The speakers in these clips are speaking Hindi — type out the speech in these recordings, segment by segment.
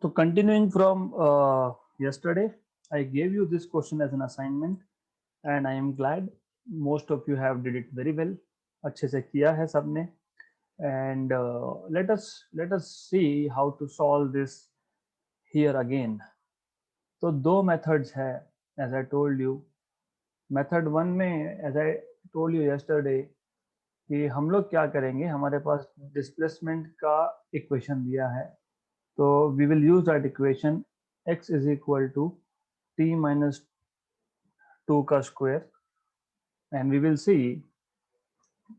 So continuing from yesterday, I gave you this question as an assignment, and I am glad most of you have did it very well. अच्छे से किया है सबने. And let us see how to solve this here again. तो दो methods है, as I told you. Method 1 में, as I told you yesterday, कि हम लोग क्या करेंगे, हमारे पास डिस्प्लेसमेंट का इक्वेशन दिया है, तो we will use that equation x is equal to t minus 2 का square, and we will see,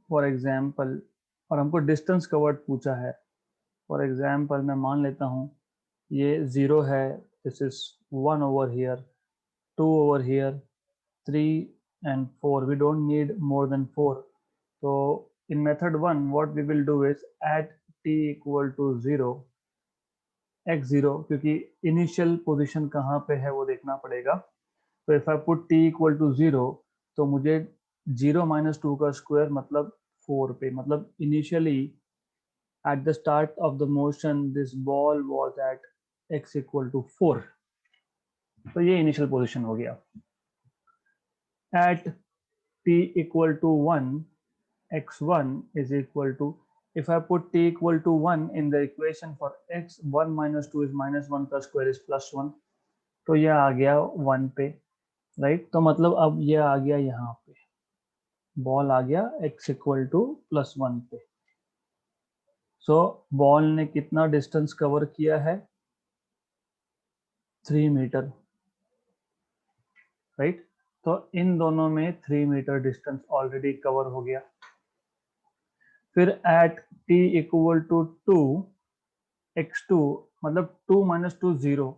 for example, और हमको distance covered पूछा है. For example, मैं मान लेता हूँ ये 0 है, this is 1 over here, 2 over here, 3 and 4. We don't need more than 4. So in method 1, what we will do is at t equal to 0, x0, क्योंकि इनिशियल पोजीशन कहाँ पे है वो देखना पड़ेगा. तो if I put t equal to 0, तो मुझे 0 माइनस 2 का स्क्वायर मतलब 4 पे, मतलब initially at the start of the motion this ball was at x equal to 4. तो ये इनिशियल पोजीशन हो गया. At t equal to 1, x1 is equal to, if I put t equal to 1 in the equation for x, 1 minus 2 is minus 1 का स्क्वायर is plus 1, तो ये आ गया 1 पे, राइट. तो मतलब अब ये आ गया यहाँ पे, बॉल आ गया x इक्वल टू प्लस 1 पे. सो बॉल ने कितना डिस्टेंस कवर किया है, 3 मीटर, राइट. तो इन दोनों में 3 मीटर डिस्टेंस ऑलरेडी कवर हो गया. फिर eight t equal to 2, x2, मतलब 2 माइनस 2 0,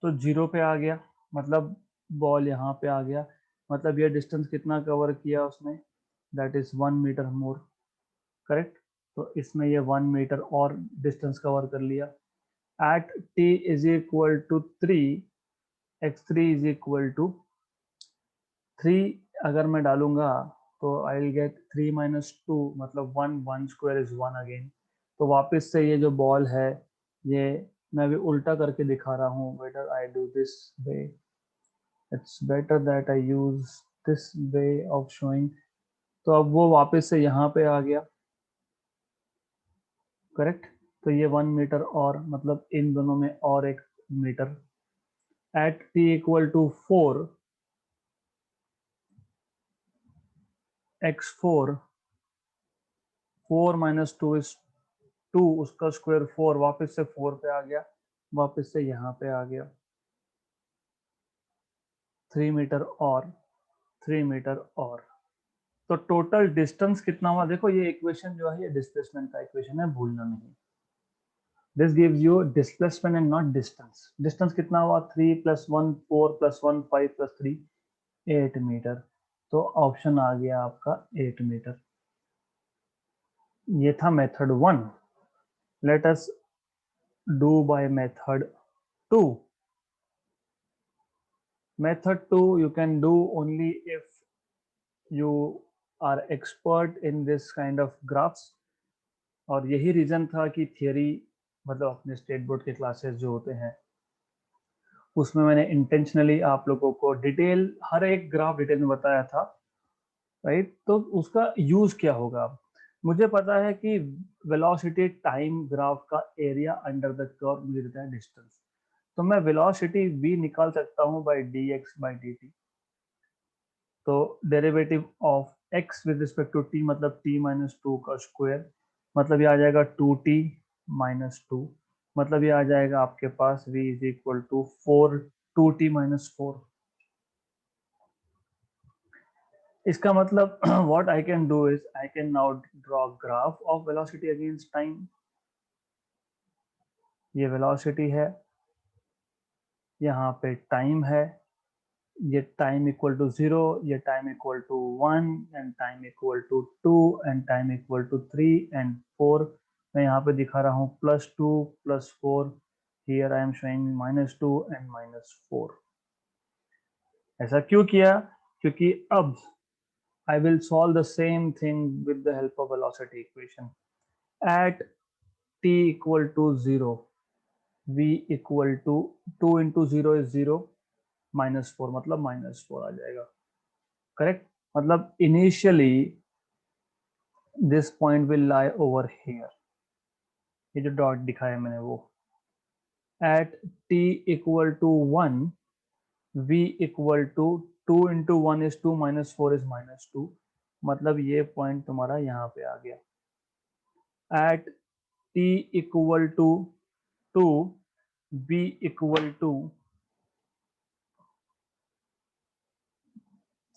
तो 0 पे आ गया, मतलब बॉल यहाँ पे आ गया, मतलब ये डिस्टेंस कितना कवर किया उसने, that is 1 metre more, correct. तो इसमें ये 1 मीटर और डिस्टेंस कवर कर लिया. At t is equal to 3, x3 is equal to 3, अगर मैं डालूंगा तो आई विल गेट 3 माइनस 2, मतलब 1, 1 स्क्वायर इज 1 अगेन. तो वापस से ये जो बॉल है, ये मैं भी उल्टा करके दिखा रहा हूँ. Better I do this way, it's better that I use this way of showing. तो अब वो वापस से यहाँ पे आ गया, करेक्ट. तो ये 1 मीटर और, मतलब इन दोनों में और 1 metre. At t equal to 4, x4, 4 minus 2 is 2, उसका स्क्वायर 4, वापस से 4 पे आ गया, वापस से यहाँ पे आ गया, 3 मीटर और 3 मीटर और. तो टोटल डिस्टेंस कितना हुआ, देखो ये इक्वेशन जो है ये डिस्प्लेसमेंट का इक्वेशन है, भूलना नहीं. This gives you displacement and not distance. Distance कितना हुआ, 3 प्लस 1 4 प्लस 1 5 प्लस 3 8 मीटर. तो ऑप्शन आ गया आपका 8 मीटर. ये था method 1. Let us do by method 2. Method 2 you can do only if you are expert in this kind of graphs. और यही रीजन था कि थियरी, मतलब अपने स्टेट बोर्ड के क्लासेस जो होते हैं उसमें मैंने इंटेंशनली आप लोगों को डिटेल, हर एक ग्राफ डिटेल में बताया था, राइट. तो उसका यूज क्या होगा, मुझे पता है कि वेलोसिटी टाइम ग्राफ का एरिया अंडर द कर्व मुझे देता है डिस्टेंस, तो मैं वेलोसिटी v निकाल सकता हूँ बाय dx बाय dt. तो derivative of x with respect to t, मतलब t माइनस 2 का स्क्वायर, मतलब ये आ जाएगा 2t माइनस 2, मतलब ये आ जाएगा आपके पास v is equal to 4 2t minus 4. इसका मतलब what I can do is I can now draw graph of velocity against time. ये वेलोसिटी है, यहाँ पे टाइम है, ये टाइम इक्वल टू 0, ये time equal to 1 and time equal to 2 and time equal to 3 and 4. मैं यहाँ पे दिखा रहा हूँ +2 +4, here I am showing -2 and -4. ऐसा क्यों किया, क्योंकि अब I will solve the same thing with the help of velocity equation. At t equal to 0, v equal to 2 into 0 is 0, -4 मतलब -4 आ जाएगा। करेक्ट, मतलब initially this point will lie over here, ये जो डॉट दिखाया मैंने वो। At t equal to 1 v equal to 2 into 1 is 2 -4 is -2, मतलब ये पॉइंट तुम्हारा यहाँ पे आ गया। At t equal to 2 v equal to,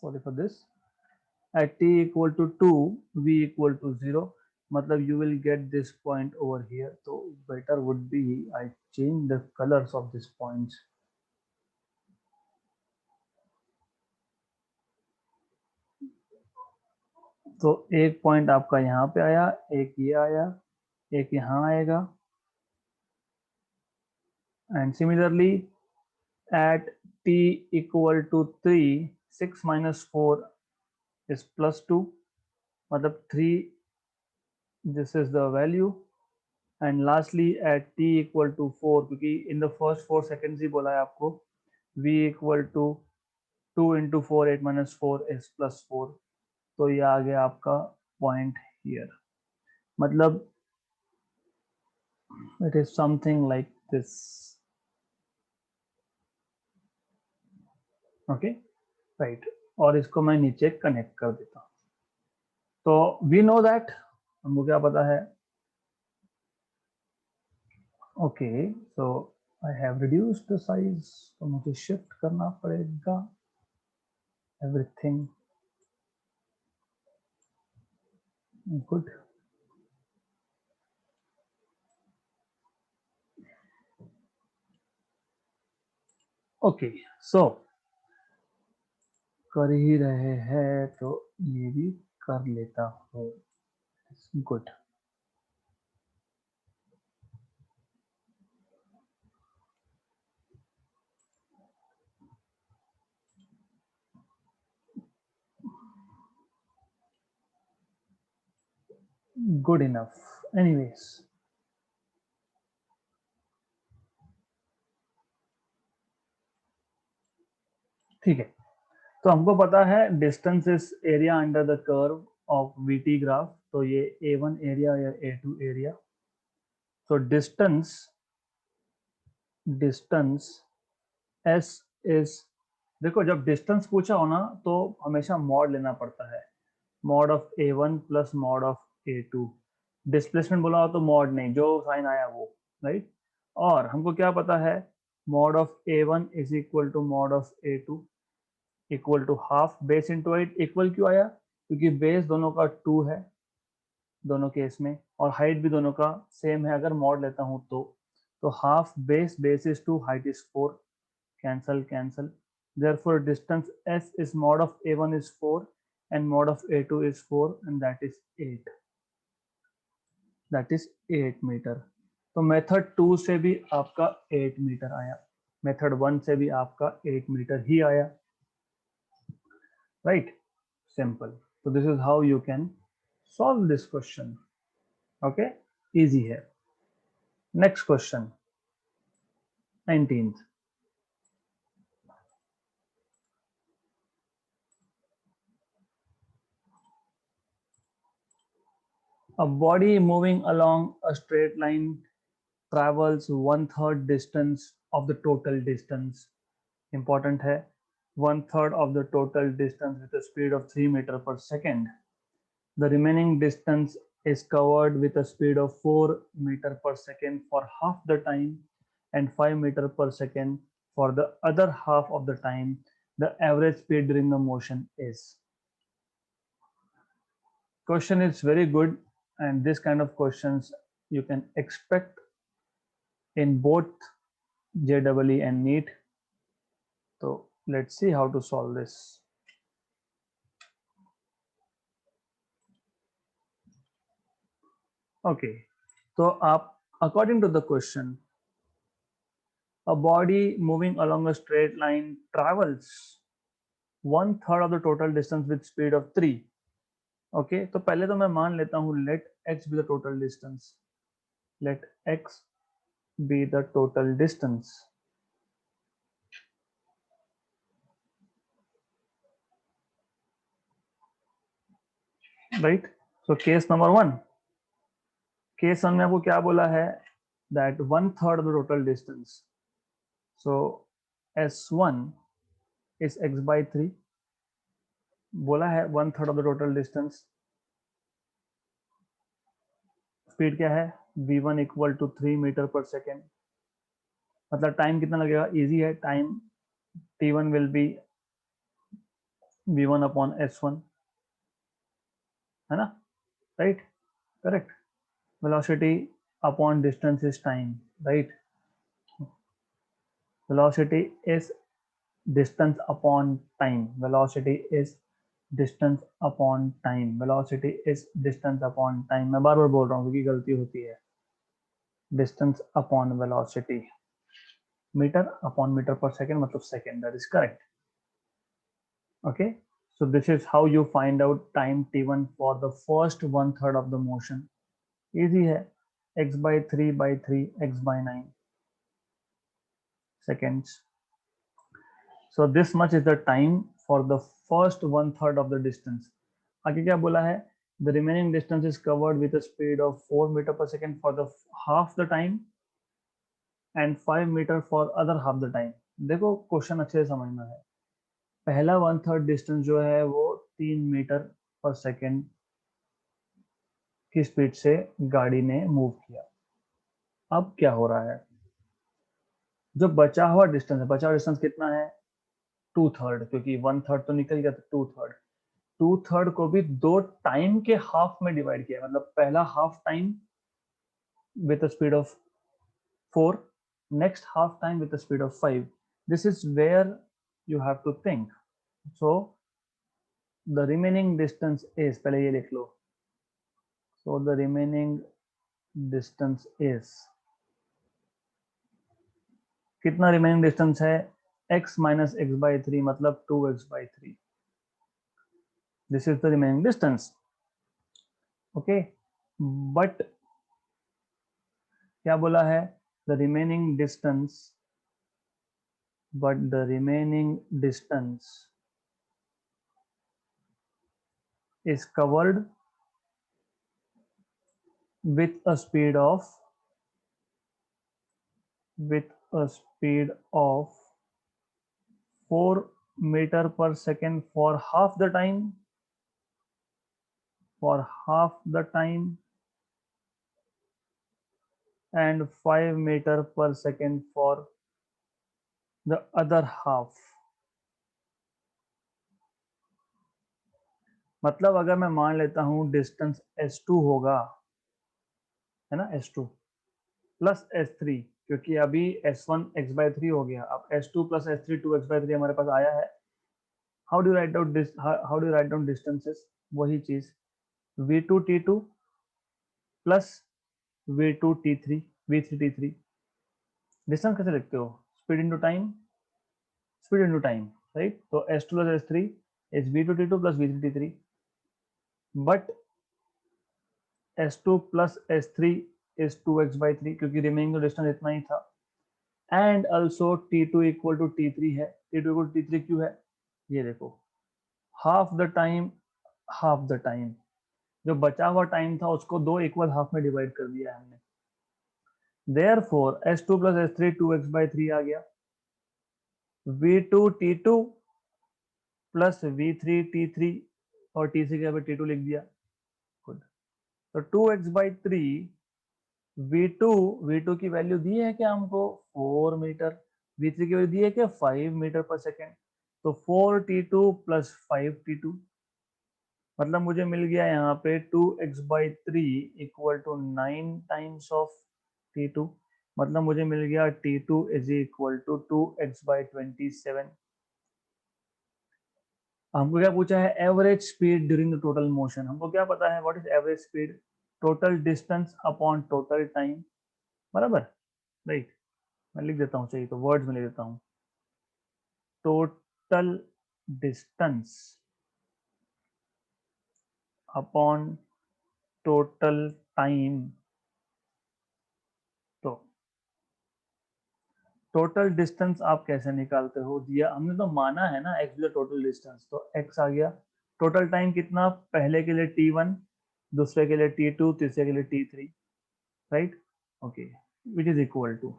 sorry for this, at t equal to 2 v equal to 0, मतलब you will get this point over here. So better would be I change the colors of these points. तो एक पॉइंट आपका यहाँ पे आया, एक ये आया, एक यहाँ आएगा, and similarly at t equal to 3 6 minus 4 is plus 2, मतलब 3, this is the value, and lastly at t equal to 4, क्योंकि इन द फर्स्ट 4 सेकेंड्स ही बोला है आपको, v equal to 2 into 4 8 minus 4 is plus 4, तो ये आ गया आपका पॉइंट हियर। मतलब it is something like this. Okay right, और इसको मैं नीचे कनेक्ट कर देता हूँ। तो वी नो दैट, हमको क्या पता है। Okay so I have reduced the size, तो मुझे शिफ्ट करना पड़ेगा एवरीथिंग। गुड, ओके सो कर ही रहे हैं तो ये भी कर लेता हूँ। Good, good enough. एनीवेज, ठीक है, तो हमको पता है distance is area under the curve of VT graph, तो ये A1 एरिया या A2 एरिया। तो डिस्टेंस डिस्टेंस S इज, देखो जब डिस्टेंस पूछा हो ना तो हमेशा मॉड लेना पड़ता है, mod of A1 plus mod of A2। Displacement बोला हो तो मॉड नहीं, जो साइन आया वो, राइट। और हमको क्या पता है, mod of A1 is equal to mod of A2 equal to half base into 8। Equal क्यों आया, क्योंकि बेस दोनों का 2 है दोनों केस में, और हाइट भी दोनों का सेम है अगर मॉड लेता हूं तो half base, base is 2, height is 4, cancel cancel. therefore distance S is mod of A1 is 4 and mod of A2 is 4 and that is 8, that is 8 metre. तो मेथड 2 से भी आपका 8 मीटर आया, मेथड 1 से भी आपका 8 मीटर ही आया, राइट, सिंपल। तो this is how you can solve this question. Okay, easy है। Next question 19th, a body moving along a straight line travels 1/3 distance of the total distance, important है, 1/3 of the total distance with a speed of 3 meter per second. The remaining distance is covered with a speed of 4 meter per second for half the time and 5 meter per second for the other half of the time. The average speed during the motion is. Question is very good, and this kind of questions you can expect in both JEE and NEET. So let's see how to solve this. Okay, so according to the question, a body moving along a straight line travels 1/3 of the total distance with speed of 3. Okay, तो पहले तो मैं मान लेता हूँ let x be the total distance, let x be the total distance. Right? So case number 1. Case 1 में आपको क्या बोला है, that 1/3 of the total distance. So S1 is x by 3. बोला है 1/3 of the total distance. Speed क्या है, v1 equal to 3 metre per second. मतलब टाइम कितना लगेगा, इजी है. Time t1 will be v1 upon s1, है ना, right, correct. Velocity upon distance is time, right. Velocity is distance upon time. Velocity is distance upon time. Velocity is distance upon time. मैं बार बार बोल रहा हूँ क्योंकि गलती होती है. Distance upon velocity. Meter upon meter per second मतलब second. That is correct. Okay, so this is how you find out time t1 for the first 1/3 of the motion. Easy है, x by 3 by 3 x by 9 seconds. So this much is the time for the first 1/3 of the distance. आगे क्या बोला है, the remaining distance is covered with a speed of 4 meter per second for the half the time and 5 meter for other half the time. देखो क्वेश्चन अच्छे से समझना है. पहला 1/3 डिस्टेंस जो है वो 3 मीटर पर सेकेंड की स्पीड से गाड़ी ने मूव किया. अब क्या हो रहा है, जो बचा हुआ डिस्टेंस है, बचा हुआ डिस्टेंस कितना है, 2/3, क्योंकि 1/3 तो निकल गया, तो 2/3. 2/3 को भी दो टाइम के हाफ में डिवाइड किया. मतलब पहला half time with speed of 4, next half time with speed of 5. This is where you have to think. So the remaining distance is, पहले ये लिख लो. So the remaining distance is, कितना रिमेनिंग डिस्टेंस है, x माइनस एक्स बाई 3 मतलब 2x by 3. This is the remaining distance. Okay, but क्या बोला है, the remaining distance, but the remaining distance is covered with a speed of with a speed of 4 meter per second for half the time, for half the time, and 5 meter per second for the other half. मतलब अगर मैं मान लेता हूं डिस्टेंस s2 होगा, है ना, s2 प्लस s3, क्योंकि अभी s1 x by 3 हो गया, अब s2 plus s3 2x by 3 हमारे पास आया है. How do write down this, how do write down distances, वही चीज v2 t2 plus v2 t3 v3 t3. Distance कैसे लिखते हो, speed into time, speed into time, right. तो s2 plus s3 is v2 t2 plus v3 t3, but s2 plus s3 is 2x by 3 क्योंकि रिमेनिंग डिस्टेंस इतना ही था. And also t2 equal to t3 है. t2 इक्वल टू t3 क्यों है, ये देखो, half the time, half the time, जो बचा हुआ टाइम था उसको दो इक्वल हाफ में डिवाइड कर दिया हमने. Therefore s2 plus s3 2x by 3 आ गया. v2 t2 plus v3 t3 और t3 के यहाँ पे t2 लिख दिया. गुड. तो 2x by 3 v2, v2 की वैल्यू दी है क्या हमको, 4 मीटर. v3 की वैल्यू दी है क्या, 5 मीटर पर सेकेंड. तो 4t2 प्लस 5t2, मतलब मुझे मिल गया यहाँ पे 2x by 3 equal to 9 times of t2. मतलब मुझे मिल गया t2 is equal to 2x by 27. हमको क्या पूछा है, average speed during the total motion. हमको क्या पता है, what is average speed, total distance upon total time, बराबर, राइट. मैं लिख देता हूँ, चाहिए तो वर्ड्स में लिख देता हूँ. Total distance upon total time. तो टोटल डिस्टेंस आप कैसे निकालते हो, दिया हमने तो माना है ना x जो टोटल डिस्टेंस, तो x आ गया। टोटल टाइम कितना, पहले के लिए t1, दूसरे के लिए t2, तीसरे के लिए t3, right, okay, which is equal to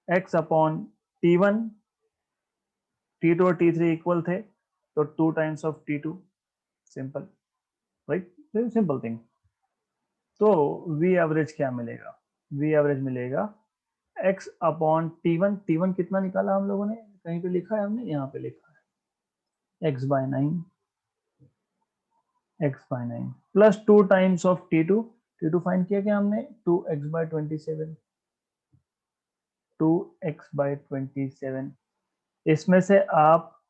x upon t1, t2 और t3 इक्वल थे तो 2 times of t2, simple, right, simple thing. तो v एवरेज क्या मिलेगा, v एवरेज मिलेगा x अपॉन t1, t1 कितना निकाला हम लोगों ने, कहीं पे लिखा है हमने, यहाँ पे लिखा है x/9 plus 2 times of t2, t2 find किया क्या हमने, 2x/27, 2x/27, इसमें से आप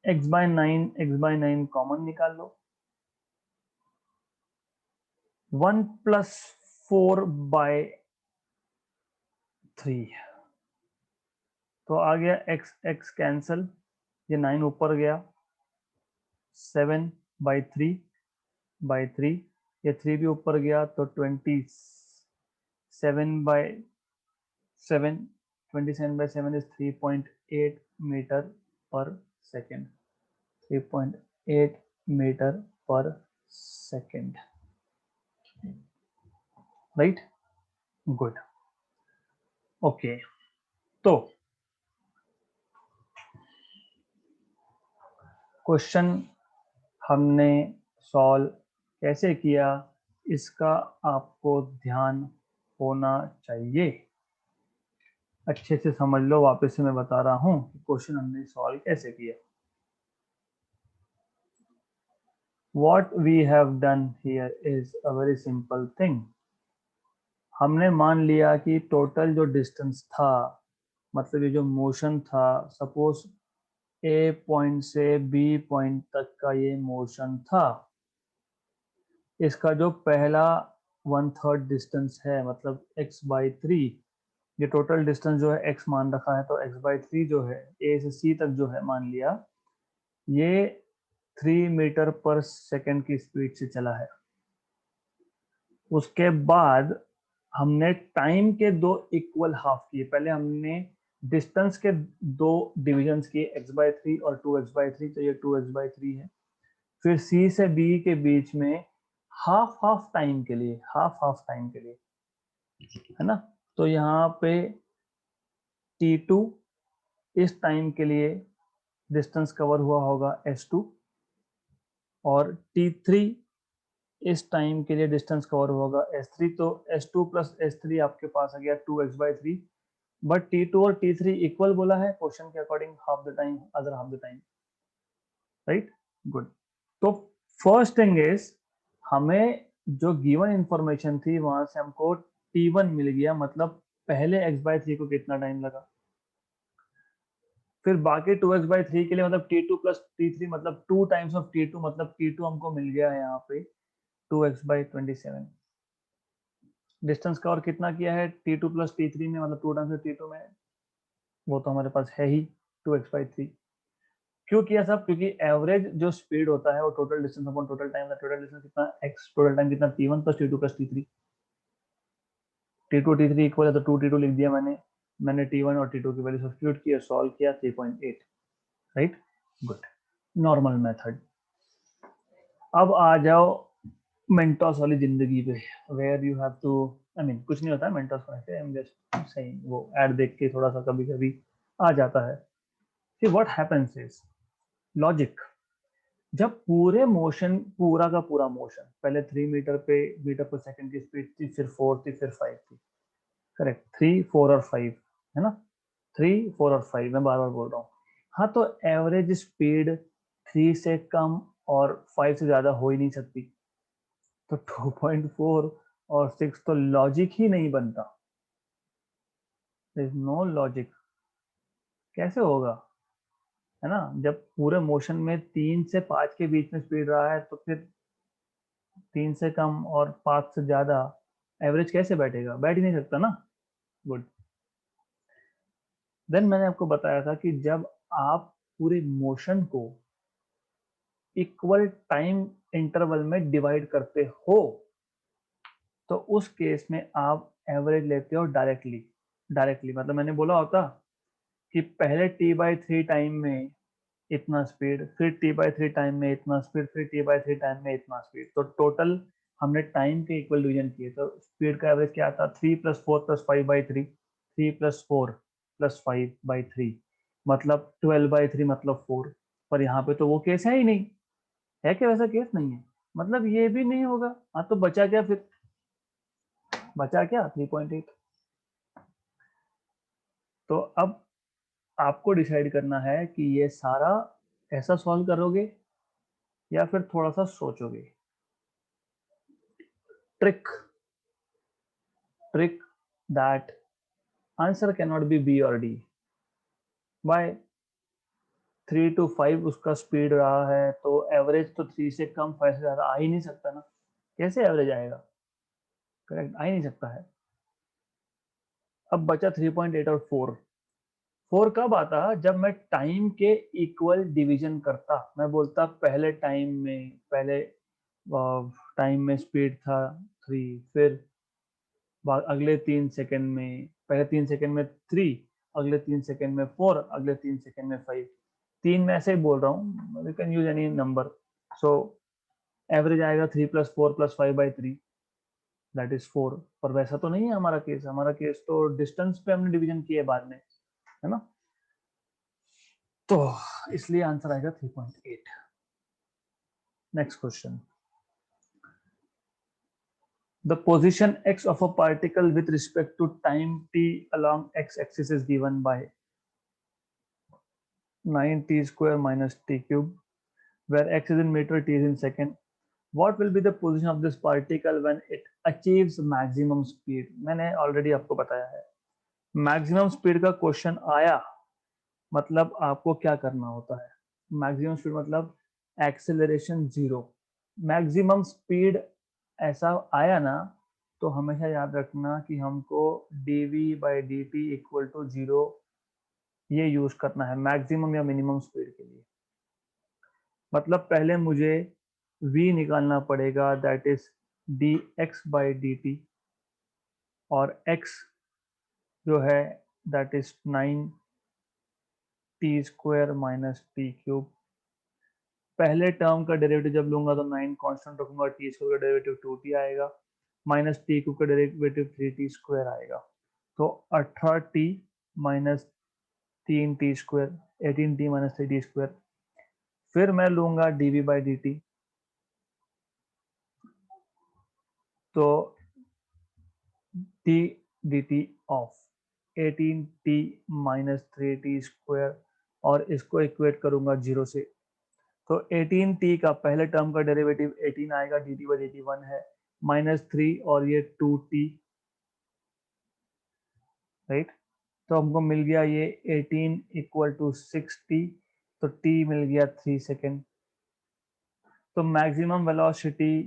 x/9 कॉमन निकाल लो, 1 प्लस 4/3, तो आ गया x x कैंसल, ये 9 ऊपर गया, 7/3, ये 3 भी ऊपर गया तो 27/7, 27/7 is 3.8 metre per second, 3.8 metre per second, right, good, okay. तो क्वेश्चन हमने सॉल्व कैसे किया, इसका आपको ध्यान होना चाहिए, अच्छे से समझ लो, वापस से मैं बता रहा हूं कि क्वेश्चन हमने सॉल्व कैसे किया। What we have done here is a very simple thing. हमने मान लिया कि टोटल जो डिस्टेंस था, मतलब ये जो मोशन था, सपोज ए पॉइंट से बी पॉइंट तक का ये मोशन था, इसका जो पहला 1/3 डिस्टेंस है, मतलब x/3, ये टोटल डिस्टेंस जो है x मान रखा है, तो x/3 जो है ए से सी तक जो है, मान लिया ये 3 मीटर पर सेकेंड की स्पीड से चला है। उसके बाद हमने टाइम के दो इक्वल हाफ किए, पहले हमने डिस्टेंस के दो डिविजन्स किए, x/3 और 2x/3, तो ये 2x/3 है। फिर सी से बी के बीच में हाफ हाफ टाइम के लिए, हाफ हाफ टाइम के लिए, है ना, तो यहाँ पे t2 इस टाइम के लिए डिस्टेंस कवर हुआ होगा s2, और t3 इस टाइम के लिए डिस्टेंस कवर होगा s3, तो s2 प्लस s3 आपके पास आ गया 2x/3, बट t2 और t3 इक्वल बोला है क्वेश्चन के according, half the time, other half the time, right, good. तो फर्स्ट थिंग इज, हमें जो गिवन इंफॉर्मेशन थी वहां से हमको t1 मिल गया, मतलब पहले x/3 को कितना टाइम लगा, फिर बाकी 2x/3 के लिए मतलब t2 प्लस t3, मतलब 2 टाइम्स ऑफ t2, मतलब t2 हमको मिल गया है यहाँ पे 2x/27। डिस्टेंस कवर कितना किया है t2 प्लस t3 में, मतलब 2 टाइम्स ऑफ t2 में, वो तो हमारे पास है ही 2x/3। क्यों किया सब, क्योंकि एवरेज जो स्पीड होता है वो total distance upon total time, total distance कितना x, टोटल टाइम कितना t1 plus t2 plus t3, t2 t3 equal है तो 2t2 लिख दिया मैंने t1 और t2 की वैल्यू सब्स्टिट्यूट किया, सॉल्व किया, 3.8, राइट, गुड, नॉर्मल मेथड। अब आ जाओ मेंटोस वाली जिंदगी पे, where you have to, I mean कुछ नहीं होता है मेंटोस को ऐसे, आई एम जस्ट सेइंग, वो ऐड देख के थोड़ा सा कभी कभी आ जाता है। See what happens is, logic, जब पूरे मोशन, पूरा का पूरा मोशन, पहले 3 मीटर पर सेकंड की स्पीड थी, फिर 4 थी, फिर 5 थी, करेक्ट, 3 4 और 5, है ना, 3 4 और 5, मैं बार बार बोल रहा हूँ। हाँ, तो एवरेज स्पीड 3 से कम और 5 से ज्यादा हो ही नहीं सकती, तो 2.4 और 6 तो लॉजिक ही नहीं बनता, देयर इज नो लॉजिक, कैसे होगा, है ना, जब पूरे मोशन में 3 से 5 के बीच में स्पीड रहा है, तो फिर 3 से कम और 5 से ज्यादा एवरेज कैसे बैठेगा, बैठ ही नहीं सकता ना, गुड। देन मैंने आपको बताया था कि जब आप पूरे मोशन को इक्वल टाइम इंटरवल में डिवाइड करते हो, तो उस केस में आप एवरेज लेते हो डायरेक्टली मतलब मैंने बोला होता कि पहले t/3 टाइम में इतना स्पीड, फिर t/3 टाइम में इतना स्पीड, फिर t/3 टाइम में इतना स्पीड, तो टोटल हमने टाइम के इक्वल डिवीजन किए। तो स्पीड का एवरेज क्या आता? 3 + 4 + 5/3, 3 + 4 + 5/3 मतलब 12/3 मतलब 4। पर यहाँ पे तो वो केस है ही नहीं, है क्या? वैसा केस नहीं है, मतलब ये भी नहीं होगा। हाँ, तो बचा क्या फिर? बचा क्या? 3.8। तो अब आपको डिसाइड करना है कि ये सारा ऐसा सॉल्व करोगे या फिर थोड़ा सा सोचोगे। Trick trick that answer cannot be B और D। Why? 3 to 5 उसका स्पीड रहा है, तो एवरेज तो 3 से कम 5 से ज़्यादा आ ही नहीं सकता ना। कैसे एवरेज आएगा? करेक्ट, आ ही नहीं सकता है। अब बचा 3.8 और 4। 4 कब आता? जब मैं टाइम के इक्वल डिवीजन करता। मैं बोलता पहले टाइम में स्पीड था 3, फिर अगले 3 सेकंड में, पहले 3 सेकंड में 3, अगले 3 सेकंड में 4, अगले 3 सेकंड में 5। 3 में ऐसे ही बोल रहा हूँ, you can use any number. So average आएगा 3 + 4 + 5/3, दैट इज 4। पर वैसा तो नहीं है हमारा केस। हमारा केस तो डिस्टेंस पे हमने डिवीजन किया है बाद में, है ना? तो इसलिए आंसर आएगा 3.8। Next question. The position x of a particle with respect to time t along x-axis is given by 9t² minus t cube, where x is in meter, t is in second. What will be the position of this particle when it achieves maximum speed? मैंने ऑलरेडी आपको बताया है। मैक्सिमम स्पीड का क्वेश्चन आया मतलब आपको क्या करना होता है? मैक्सिमम स्पीड मतलब एक्सेलरेशन 0। मैक्सिमम स्पीड ऐसा आया ना, तो हमेशा याद रखना कि हमको dv/dt = 0 ये यूज करना है मैक्सिमम या मिनिमम स्पीड के लिए। मतलब पहले मुझे v निकालना पड़ेगा, दैट इज dx/dt, और x जो है that is 9t² minus t cube। पहले टर्म का डेरिवेटिव जब लूंगा तो 9 कांस्टेंट रखूंगा, t² का डेरिवेटिव 2t आएगा, माइनस t क्यूब का डेरिवेटिव 3t² आएगा। तो 18t minus 3t², 18t minus 3t²। फिर मैं लूंगा dv/dt, तो t dt of 18t minus 3t², और इसको इक्वेट करूंगा 0 से। तो 18t का पहले टर्म का डेरिवेटिव 18 आएगा, dt/dt 1 है, माइनस 3 और ये 2t, राइट? तो हमको मिल गया ये 18 = 6t, तो t मिल गया 3 सेकेंड। तो मैक्सिमम वेलोसिटी,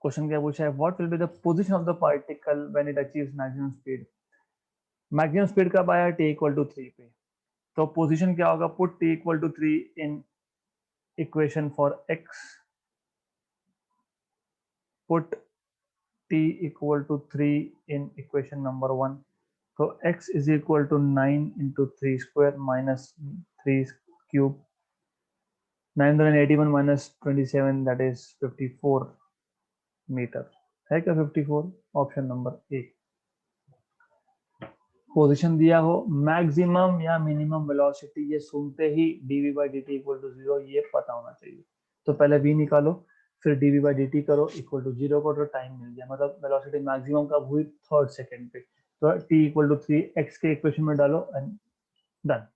क्वेश्चन क्या पूछा है? What will be the position of the particle when it achieves maximum speed? Maximum speed कब आया? t = 3 पे। तो पोजीशन क्या होगा? Put t = 3 in equation for x, put t = 3 in equation number 1. So x is equal to 9 × 3² minus 3 cube, 981 minus 27, that is 54 metre. है क्या 54? Option number A. पोजीशन दिया हो, मैक्सिमम या मिनिमम वेलोसिटी, ये सुनते ही dv/dt = 0 ये पता होना चाहिए। तो पहले v निकालो, फिर dv/dt करो, इक्वल टू 0 करो, टाइम मिल गया। मतलब वेलोसिटी मैक्सिमम कब हुई? 3rd सेकंड पे। तो t = 3 x के इक्वेशन में डालो and done,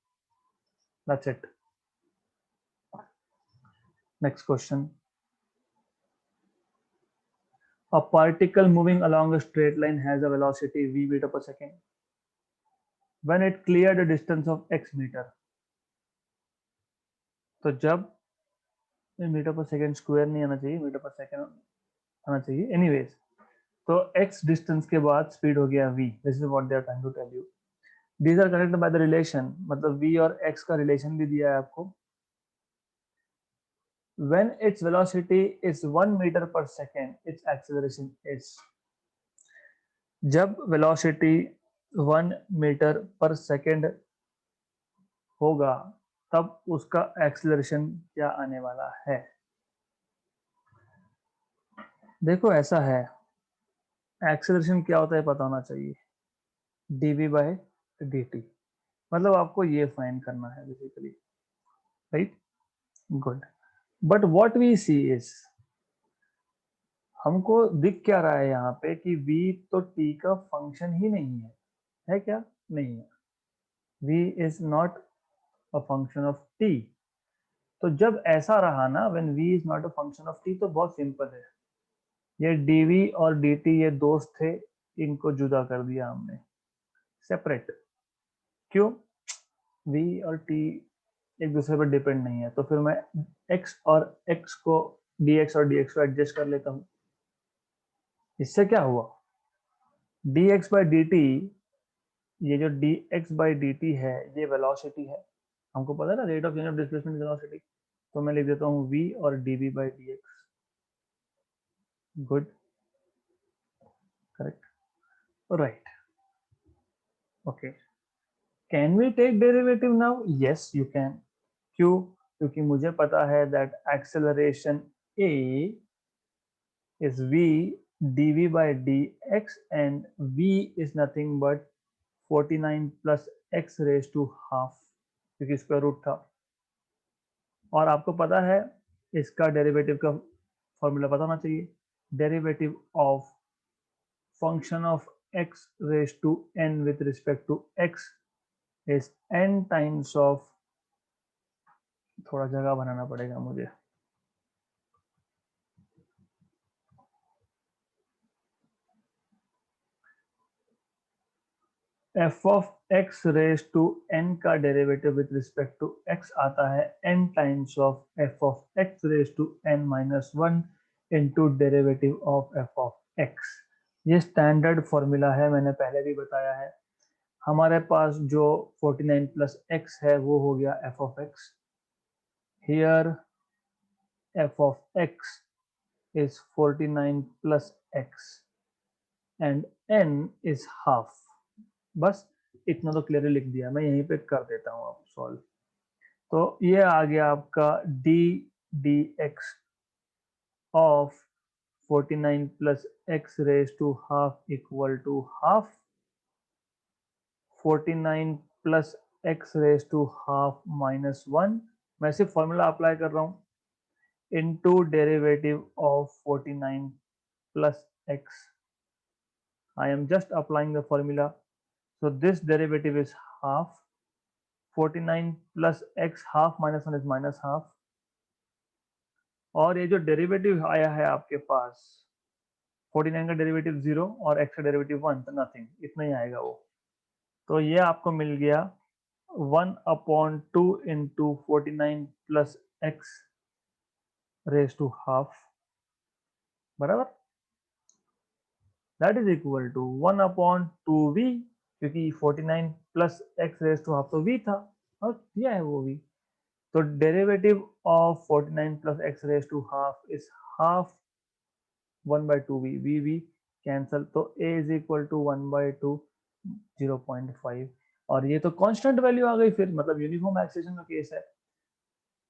that's it. Next question. A particle moving along a straight line has a velocity v meter per second when it cleared a distance of x meter। तो जब मीटर पर सेकंड स्क्वायर नहीं आना चाहिए, मीटर पर सेकंड आना चाहिए, एनीवेज। तो x डिस्टेंस के बाद स्पीड हो गया v। This is what they are trying to tell you. These are connected by the relation, मतलब v और x का रिलेशन भी दिया है आपको। when its velocity is 1 meter per second, its acceleration is. जब velocity 1 मीटर पर सेकेंड होगा तब उसका एक्सेलरेशन क्या आने वाला है। देखो ऐसा है, एक्सेलरेशन क्या होता है पता होना चाहिए, dv बाय dt, मतलब आपको ये फाइंड करना है basically, right, good. But what we see is, हमको दिख क्या रहा है यहाँ पे कि v तो t का फंक्शन ही नहीं है क्या, नहीं है, v is not a function of t। तो जब ऐसा रहा ना, when v is not a function of t, तो बहुत सिंपल है, ये dv और dt ये दोस्त थे, इनको जुदा कर दिया हमने, सेपरेट। क्यों, v और t एक दूसरे पर डिपेंड नहीं है, तो फिर मैं x और x को, dx और dx को एडजस्ट कर लेता हूँ। इससे क्या हुआ, dx by dt, ये जो dx by dt है ये वेलोसिटी है, हमको पता है ना, rate of change of displacement velocity, तो मैं लिख देता हूँ v और dv by dx, good, correct, right, okay. Can we take derivative now, yes you can. क्यों, क्योंकि मुझे पता है that acceleration a is v dv by dx and v is nothing but 49 plus x raised to half, क्योंकि स्क्वायर रूट था। और आपको पता है इसका डेरिवेटिव का फॉर्मूला पता होना चाहिए, derivative of function of x raise to n with respect to x is n times of, थोड़ा जगह बनाना पड़ेगा मुझे, f of x raise to n का derivative with respect to x आता है n times of f of x raise to n minus 1 into derivative of f of x। ये स्टैंडर्ड फॉर्मूला है, मैंने पहले भी बताया है। हमारे पास जो 49 प्लस x है वो हो गया f of x, here f of x is 49 plus x and n is half। बस इतना तो क्लियरली लिख दिया, मैं यहीं पे कर देता हूँ अब सॉल्व। तो ये आ गया आपका d dx of 49 plus x raise to half equal to half 49 plus x raise to half minus 1, मैं सिर्फ फॉर्मूला अप्लाई कर रहा हूँ, into derivative of 49 plus x, I am just applying the formula, so this derivative is half, 49 plus x, half minus 1 is minus half, और ये जो डेरिवेटिव आया है आपके पास 49 का डेरिवेटिव 0 और x का डेरिवेटिव 1, तो नथिंग, इतना ही आएगा वो। तो ये आपको मिल गया 1/2 into 49 plus x raise to half, बराबर, that is equal to 1/2v, क्योंकि 49 plus x raise to half तो v था और दिया है वो v, तो derivative of 49 plus x raise to half is half 1/2v, v cancel, तो a इज इक्वल टू 1/2 0.5, और ये तो कांस्टेंट वैल्यू आ गई, फिर मतलब यूनिफॉर्म एक्सेलरेशन का केस है।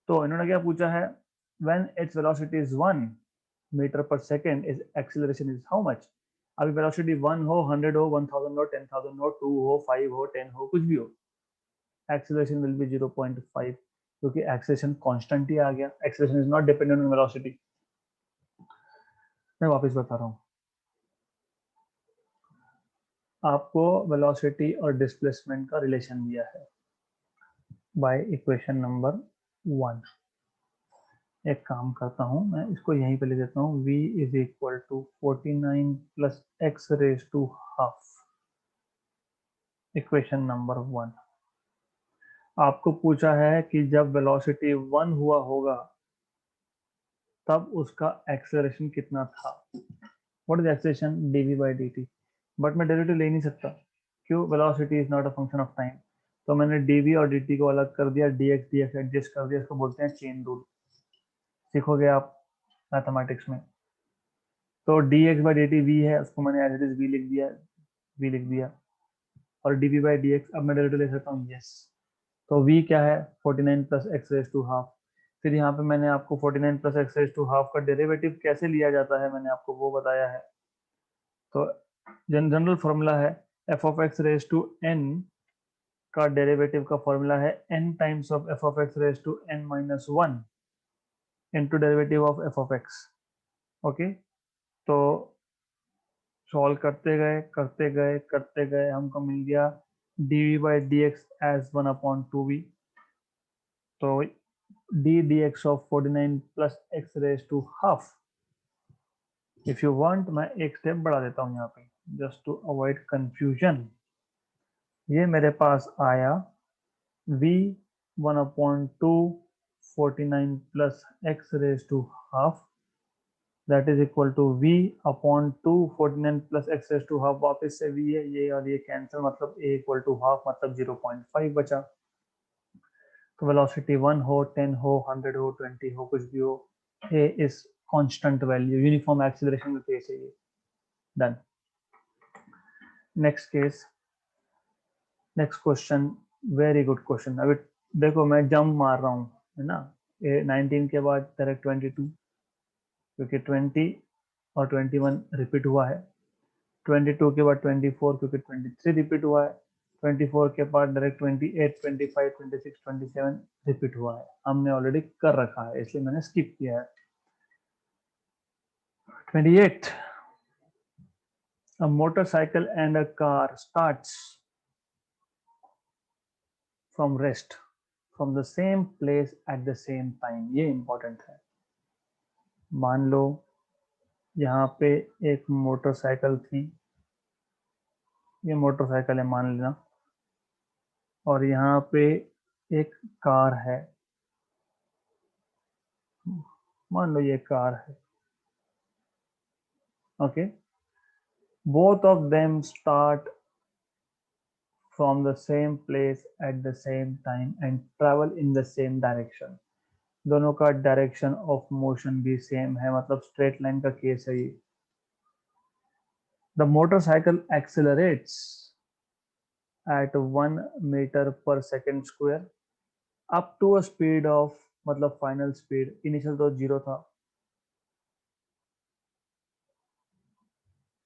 तो इन्होंने क्या पूछा है, when its velocity is 1 metre per second is acceleration is how much. अभी वेलोसिटी 1 हो, 100 हो, 1000 हो, 10,000 हो, 2 हो, 5 हो, 10 हो, कुछ भी हो, एक्सेलरेशन विल बी 0.5, क्योंकि एक्सेलरेशन कांस्टेंट ही आ गया, acceleration is not dependent on velocity. मैं वापस बता रहा हूँ आपको, वेलोसिटी और डिस्प्लेसमेंट का रिलेशन दिया है बाय इक्वेशन नंबर 1। एक काम करता हूँ, मैं इसको यहीं पे ले देता हूँ, v is equal to 49 plus x raise to half, equation number 1। आपको पूछा है कि जब वेलोसिटी 1 हुआ होगा तब उसका एक्सेलरेशन कितना था, what is acceleration, dv by dt, but मैं डेरिवेटिव ले नहीं सकता, क्यों, velocity is not a function of time, तो मैंने dv और dt को अलग कर दिया, dx dx एडजस्ट कर दिया, इसको बोलते हैं चेन रूल। सीखोगे आप मैथमेटिक्स में। तो dx बाई dt v है, उसको मैंने एज इट इज v लिख दिया। और dv बाई dx अब मैं डेरिवेटिव ले सकता हूँ, यस। तो v क्या है, 49 plus x raise to half. फिर यहाँ पे मैंने आपको 49 plus x raise to half का डेरिवेटिव कैसे लिया जाता है मैंने आपको वो बताया है। तो जनरल फॉर्मूला है f of x raise to n का डेरिवेटिव का फॉर्मूला है n times of f of x raise to n minus one into derivative of f of x. Okay, तो सॉल्व करते गए हमको मिल गया dv by d x as 1/2v। तो d dx of 49 plus x raise to half. If you want मैं एक स्टेप बढ़ा देता हूँ यहाँ पे जस्ट टू अवॉइड कंफ्यूजन। ये मेरे पास आया v 1/2 49 plus x raise to half, that is equal to v upon 2 49 plus x raise to half. वापस से v है, ये और ये कैंसिल, मतलब a इक्वल टू हाफ, मतलब 0.5 बचा। तो वेलोसिटी 1 हो, 10 हो, 100 हो, 20 हो, कुछ भी हो, a is constant value, uniform acceleration का केस है ये। Done. Next case, next question, very good question. अभी देखो मैं जंप मार रहा हूँ, है ना, 19 के बाद डायरेक्ट 22, क्योंकि 20 और 21 रिपीट हुआ है। 22 के बाद 24 क्योंकि 23 रिपीट हुआ है। 24 के बाद डायरेक्ट 28, 25, 26, 27 रिपीट हुआ है। हमने ऑलरेडी कर रखा है इसलिए मैंने स्किप किया है। 28, a motorcycle and a car starts from rest from the same place at the same time। ये इंपॉर्टेंट है। मान लो यहाँ पे एक मोटरसाइकिल थी, ये मोटरसाइकिल है मान लेना, और यहाँ पे एक कार है, मान लो ये कार है। Okay, both of them start from the same place at the same time and travel in the same direction। दोनों का डायरेक्शन ऑफ मोशन भी सेम है, मतलब स्ट्रेट लाइन का केस है ये। The motorcycle accelerates at 1 metre per second square up to a speed of, मतलब फाइनल स्पीड, इनिशियल तो 0 था,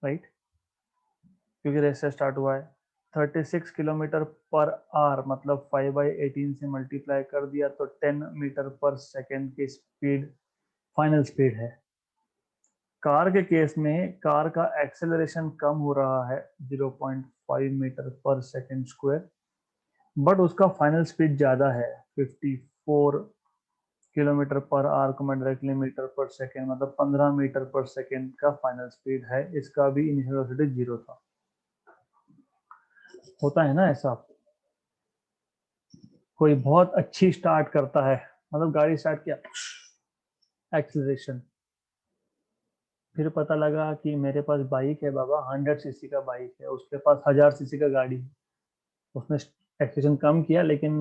राइट, क्योंकि रेस से स्टार्ट हुआ है। 36 किलोमीटर पर आवर, मतलब 5/18 से मल्टीप्लाई कर दिया तो 10 मीटर पर सेकेंड की स्पीड फाइनल स्पीड है। कार के केस में कार का एक्सेलरेशन कम हो रहा है 0.5 metre per second square, but उसका फाइनल स्पीड ज्यादा है 54 किलोमीटर पर आवर को मैं डायरेक्टली मीटर पर सेकेंड, मतलब 15 मीटर पर सेकेंड का फाइनल स्पीड है। इसका भी इनिशियल वेलोसिटी 0 था। होता है ना ऐसा, कोई बहुत अच्छी स्टार्ट करता है, मतलब गाड़ी स्टार्ट किया, एक्सीलरेशन, फिर पता लगा कि मेरे पास बाइक है बाबा, 100 सीसी का बाइक है, उसके पास 1000 सीसी का गाड़ी है, उसने एक्सीलरेशन कम किया लेकिन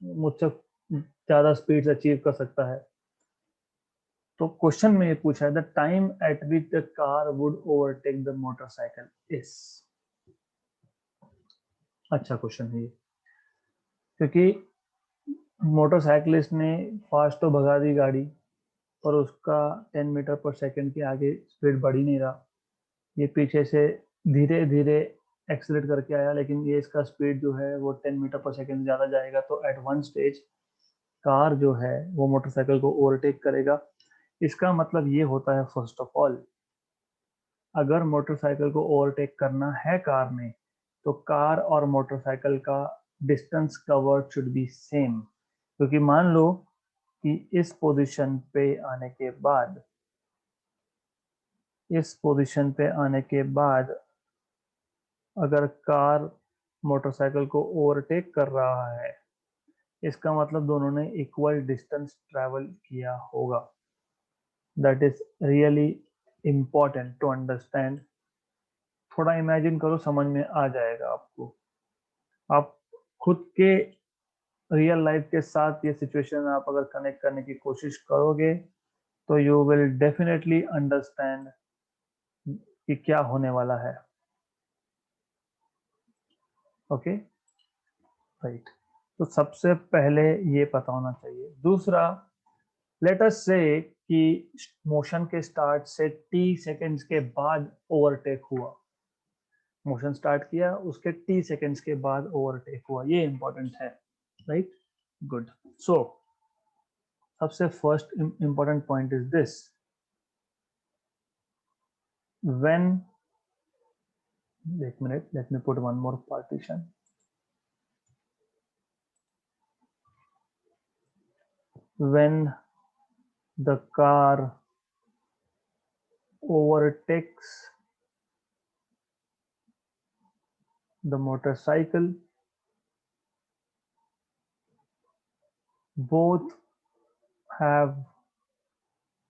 मुझसे ज्यादा स्पीड अचीव कर सकता है। तो क्वेश्चन में ये पूछा है the time eight which the car would overtake the motorcycle is. अच्छा क्वेश्चन है ये, क्योंकि मोटरसाइकिलिस्ट ने फास्ट तो भगा दी गाड़ी, पर उसका 10 मीटर पर सेकंड के आगे स्पीड बढ़ ही नहीं रहा। ये पीछे से धीरे धीरे एक्सीलरेट करके आया, लेकिन ये इसका स्पीड जो है वो 10 मीटर पर सेकंड ज्यादा जाएगा। तो एट वन स्टेज कार जो है वो मोटरसाइकिल को ओवरटेक करेगा। इसका मतलब ये होता है, फर्स्ट ऑफ ऑल, अगर मोटरसाइकिल को ओवरटेक करना है कार ने, तो कार और मोटरसाइकिल का distance covered should be same. क्योंकि मान लो कि इस पोजीशन पे आने के बाद, इस पोजीशन पे आने के बाद अगर कार मोटरसाइकिल को ओवरटेक कर रहा है, इसका मतलब दोनों ने इक्वल डिस्टेंस ट्रैवल किया होगा। That is really important to understand. थोड़ा इमेजिन करो, समझ में आ जाएगा आपको। आप खुद के रियल लाइफ के साथ ये सिचुएशन आप अगर कनेक्ट करने की कोशिश करोगे तो यू विल डेफिनेटली अंडरस्टैंड कि क्या होने वाला है। Okay, right. तो सबसे पहले ये पता होना चाहिए। दूसरा, लेट अस से कि मोशन के स्टार्ट से टी सेकेंड्स के बाद ओवरटेक हुआ। मोशन स्टार्ट किया, उसके टी सेकेंड्स के बाद ओवरटेक हुआ, ये इंपॉर्टेंट है, राइट। गुड। सो सबसे first important point is this, when, एक minute, let me put one more partition. When the car overtakes the motorcycle, both have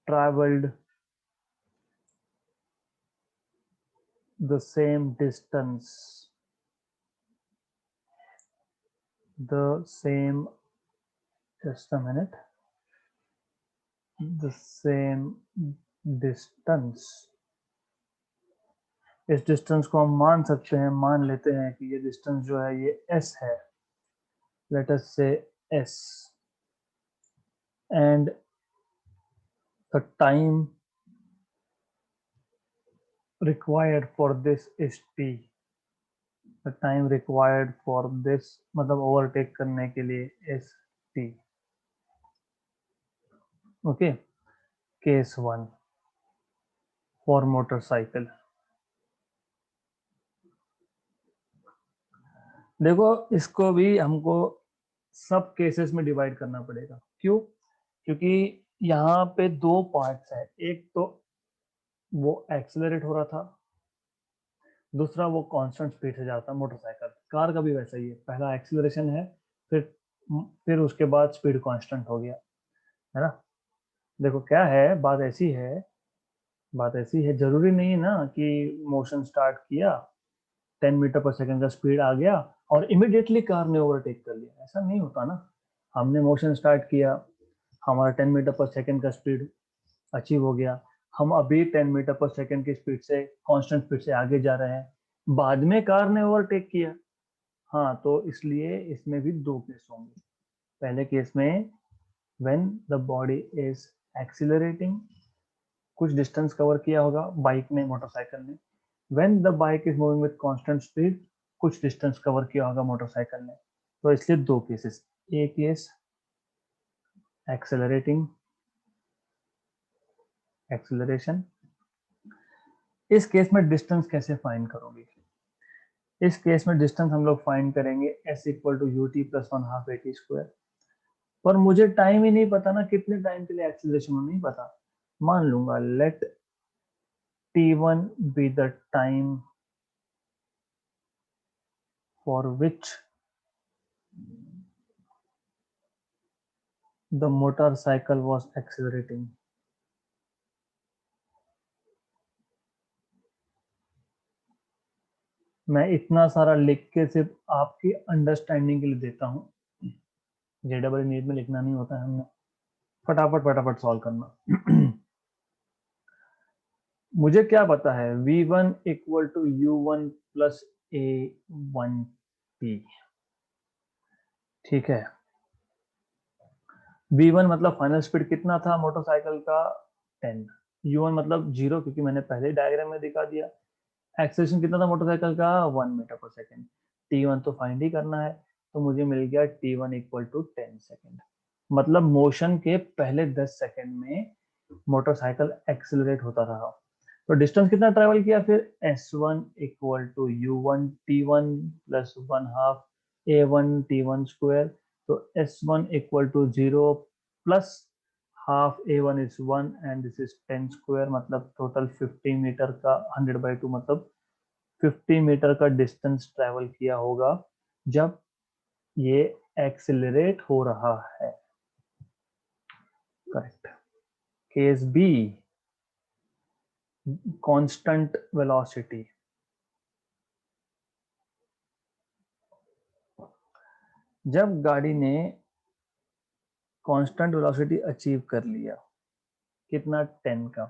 traveled the same distance, the same, just a minute, the same distance। इस डिस्टेंस को हम मान सकते हैं, मान लेते हैं कि ये डिस्टेंस जो है ये s है, लेट अस से s, and the time required for this is t। The time required for this मतलब ओवरटेक करने के लिए is t। Okay, case 1 for motorcycle. देखो, इसको भी हमको सब केसेस में डिवाइड करना पड़ेगा। क्यों? क्योंकि यहाँ पे दो पार्ट्स है, एक तो वो एक्सेलरेट हो रहा था, दूसरा वो कांस्टेंट स्पीड से जाता है। मोटरसाइकिल, कार का भी वैसा ही है, पहला एक्सेलरेशन है, फिर उसके बाद स्पीड कांस्टेंट हो गया, है ना। देखो क्या है, बात ऐसी है, जरूरी नहीं है ना कि मोशन स्टार्ट किया, 10 मीटर पर सेकंड का स्पीड आ गया और इमिडिएटली कार ने ओवरटेक कर लिया, ऐसा नहीं होता ना। हमने मोशन स्टार्ट किया, हमारा 10 मीटर पर सेकंड का स्पीड अचीव हो गया, हम अभी 10 मीटर पर सेकंड की स्पीड से, कांस्टेंट स्पीड से आगे जा रहे हैं, बाद में कार ने ओवरटेक किया। हाँ, तो इसलिए इसमें भी दो केस होंगे। पहले केस में when the body is accelerating, कुछ डिस्टेंस कवर किया होगा बाइक ने, मोटरसाइकिल ने। When the bike is moving with constant speed, कुछ डिस्टेंस कवर किया होगा मोटरसाइकिल ने। तो इसलिए दो केसेस, एक केस एक्सेलरेटिंग, एक्सेलरेशन। इस केस में डिस्टेंस कैसे फाइंड करोगे? इस केस में डिस्टेंस हम लोग फाइंड करेंगे s equal to u t plus 1/2 at square. पर मुझे टाइम ही नहीं पता ना, कितने टाइम के लिए एक्सेलरेशन हो नहीं पता। मान लूंगा late t1 be the time for which the motorcycle was accelerating। मैं इतना सारा लिख के सिर्फ आपकी अंडरस्टैंडिंग के लिए देता हूँ, जेडबल नीट में लिखना नहीं होता है, हमने फटाफट फटाफट सॉल्व करना। मुझे क्या पता है, v1 equal to u1 plus a1t, ठीक है। v1 मतलब फाइनल स्पीड कितना था मोटरसाइकिल का, 10। u1 मतलब 0, क्योंकि मैंने पहले डायग्राम में दिखा दिया। एक्सेलरेशन कितना था मोटरसाइकिल का, 1 मीटर पर सेकेंड। t1 तो फाइंड ही करना है, तो मुझे मिल गया t1 इक्वल टू 10 सेकेंड। मतलब मोशन के पहले 10 सेकेंड में मोटरसाइकिल एक्सेलरेट होता रहा। तो डिस्टेंस कितना ट्रेवल किया फिर, s1 equal to u1 t1 plus 1/2 a1 t1 square. तो s1 equal to 0 plus half a1 is 1 and this is 10 square, मतलब टोटल 50 मीटर का 100/2 मतलब 50 मीटर का डिस्टेंस ट्रेवल किया होगा जब ये एक्सेलरेट हो रहा है। Correct. Case B, constant velocity. जब गाड़ी ने कांस्टेंट वेलोसिटी अचीव कर लिया, कितना 10 का,